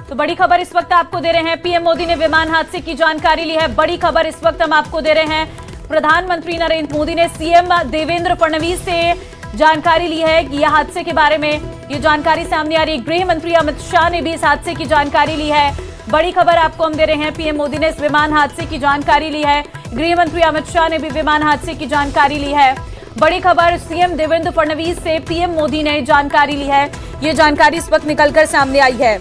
तो बड़ी खबर इस वक्त आपको दे रहे हैं, पीएम मोदी ने विमान हादसे की जानकारी ली है। बड़ी खबर इस वक्त हम आपको दे रहे हैं, प्रधानमंत्री नरेंद्र मोदी ने सीएम देवेंद्र फडणवीस से जानकारी ली है कि यह हादसे के बारे में ये जानकारी सामने आ रही है। गृह मंत्री अमित शाह ने भी इस हादसे की जानकारी ली है। बड़ी खबर आपको हम दे रहे हैं, पीएम मोदी ने इस विमान हादसे की जानकारी ली है। गृह मंत्री अमित शाह ने भी विमान हादसे की जानकारी ली है। बड़ी खबर, सीएम देवेंद्र फडणवीस से पीएम मोदी ने जानकारी ली है। ये जानकारी इस वक्त निकलकर सामने आई है।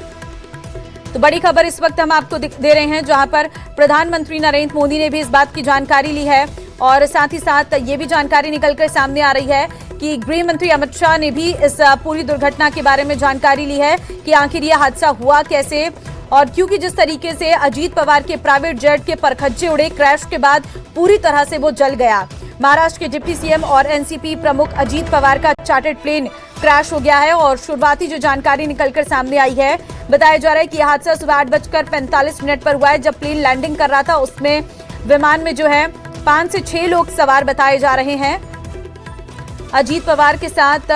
तो बड़ी खबर इस वक्त हम आपको दे रहे हैं, जहां पर प्रधानमंत्री नरेंद्र मोदी ने भी इस बात की जानकारी ली है और साथ ही साथ ये भी जानकारी निकलकर सामने आ रही है कि गृह मंत्री अमित शाह ने भी इस पूरी दुर्घटना के बारे में जानकारी ली है कि आखिर यह हादसा हुआ कैसे। और क्योंकि जिस तरीके से अजीत पवार के प्राइवेट जेट के परखच्चे उड़े, क्रैश के बाद पूरी तरह से वो जल गया। महाराष्ट्र के डिप्टी सीएम और एनसीपी प्रमुख अजीत पवार का चार्टर्ड प्लेन क्रैश हो गया है और शुरुआती जो जानकारी निकलकर सामने आई है, बताया जा रहा है कि यह हादसा सुबह 8:45 पर हुआ है। जब प्लेन लैंडिंग कर रहा था, उसमें विमान में जो है 5 से 6 लोग सवार बताए जा रहे हैं। अजीत पवार के साथ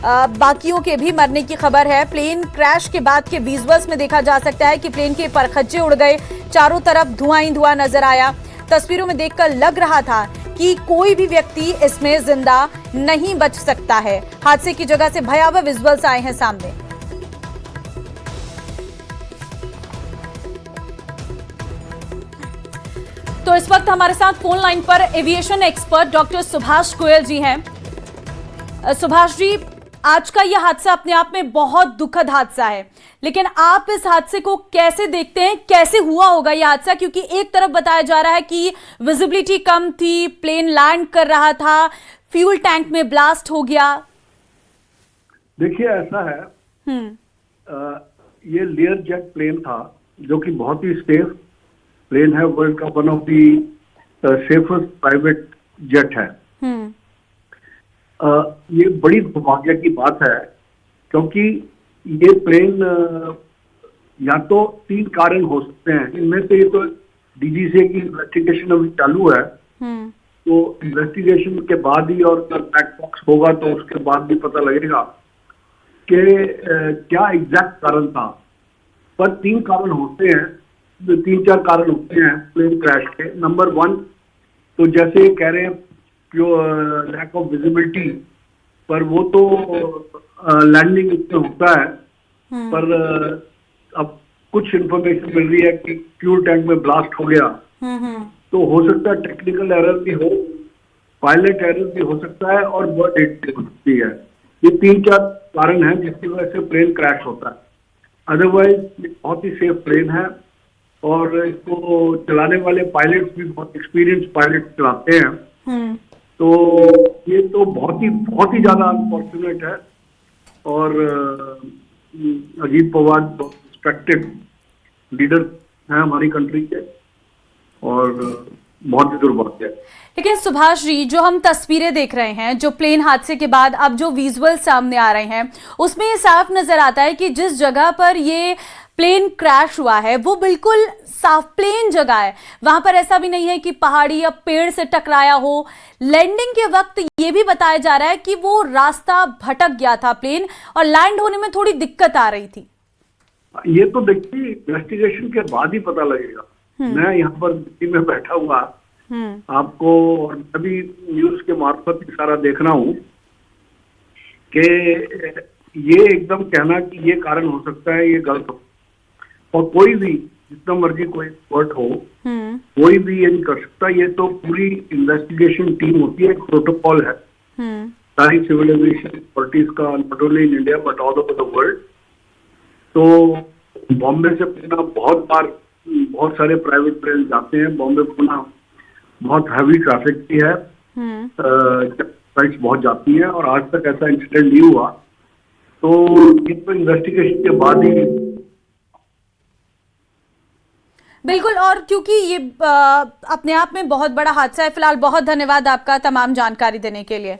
बाकियों के भी मरने की खबर है। प्लेन क्रैश के बाद के विजुअल्स में देखा जा सकता है कि प्लेन के परखच्चे उड़ गए, चारों तरफ धुआं ही धुआं नजर आया। तस्वीरों में देखकर लग रहा था कि कोई भी व्यक्ति इसमें जिंदा नहीं बच सकता है। हादसे की जगह से भयावह विजुअल्स आए हैं सामने। तो इस वक्त हमारे साथ फोन लाइन पर aviation expert doctor Subhash Goyal ji हैं। सुभाष जी, आज का यह हादसा अपने आप में बहुत दुखद हादसा है, लेकिन आप इस हादसे को कैसे देखते हैं? कैसे हुआ होगा यह हादसा? क्योंकि एक तरफ बताया जा रहा है कि विजिबिलिटी कम थी, प्लेन लैंड कर रहा था, फ्यूल टैंक में ब्लास्ट हो गया। देखिए, ऐसा है, ये लेयर जेट प्लेन था जो कि बहुत ही सेफ प्लेन है। वर्ल्ड का one of the safest private jet है। ये बड़ी दुर्भाग्य की बात है, क्योंकि ये प्लेन या तो 3 कारण हो सकते हैं। इनमें से ये तो डीजीसीए की इन्वेस्टिगेशन अभी चालू है, तो इन्वेस्टिगेशन के बाद ही, और ब्लैक बॉक्स होगा तो उसके बाद भी पता लगेगा कि क्या एग्जैक्ट कारण था। पर 3 कारण होते हैं, 3-4 कारण होते हैं प्लेन क्रैश के। नंबर 1 तो जैसे कह रहे हैं लैक ऑफ विजिबिलिटी, पर वो तो लैंडिंग इसमें होता है। पर अब कुछ इंफॉर्मेशन मिल रही है कि फ्यूल टैंक में ब्लास्ट हो गया, तो हो सकता है टेक्निकल एरर भी हो, पायलट एरर भी हो सकता है और बर्ड हिट भी हो सकती है। ये 3-4 कारण हैं जिसकी वजह से प्लेन क्रैश होता है। अदरवाइज बहुत ही सेफ प्लेन है और इसको चलाने वाले पायलट्स भी बहुत एक्सपीरियंस पायलट चलाते हैं। तो ये तो बहुत ही ज्यादा अनफॉर्चुनेट है। और अजीत पवार रिस्पेक्टेड लीडर हैं हमारी कंट्री के, और बहुत ही दुर्भाग्य है। लेकिन सुभाष जी, जो हम तस्वीरें देख रहे हैं, जो प्लेन हादसे के बाद अब जो विजुअल सामने आ रहे हैं, उसमें ये साफ नजर आता है कि जिस जगह पर ये प्लेन क्रैश हुआ है वो बिल्कुल साफ प्लेन जगह है। वहां पर ऐसा भी नहीं है कि पहाड़ी या पेड़ से टकराया हो। लैंडिंग के वक्त ये भी बताया जा रहा है कि वो रास्ता भटक गया था प्लेन, और लैंड होने में थोड़ी दिक्कत आ रही थी। ये तो देखिए इन्वेस्टिगेशन के बाद ही पता लगेगा। मैं यहाँ पर दिल्ली में बैठा हुआ आपको, और अभी न्यूज के मार्फत सारा देख रहा हूँ कि ये एकदम कहना कि ये कारण हो सकता है, ये गलत हो। और कोई भी, जितना मर्जी कोई एक्सपर्ट हो, कोई भी ये नहीं कर सकता। ये तो पूरी इन्वेस्टिगेशन टीम होती है, एक प्रोटोकॉल है सारी सिविल एविएशन अथॉरिटीज का, not only in India but all over the world. तो बॉम्बे से पुणे बहुत बार बहुत सारे प्राइवेट प्लेन जाते हैं। बॉम्बे पुणे बहुत हैवी ट्रैफिक भी है, फ्लाइट्स बहुत जाती हैं, और आज तक ऐसा इंसिडेंट नहीं हुआ। तो ये तो इन्वेस्टिगेशन के बाद ही। बिल्कुल, और क्योंकि ये अपने आप में बहुत बड़ा हादसा है। फिलहाल बहुत धन्यवाद आपका तमाम जानकारी देने के लिए।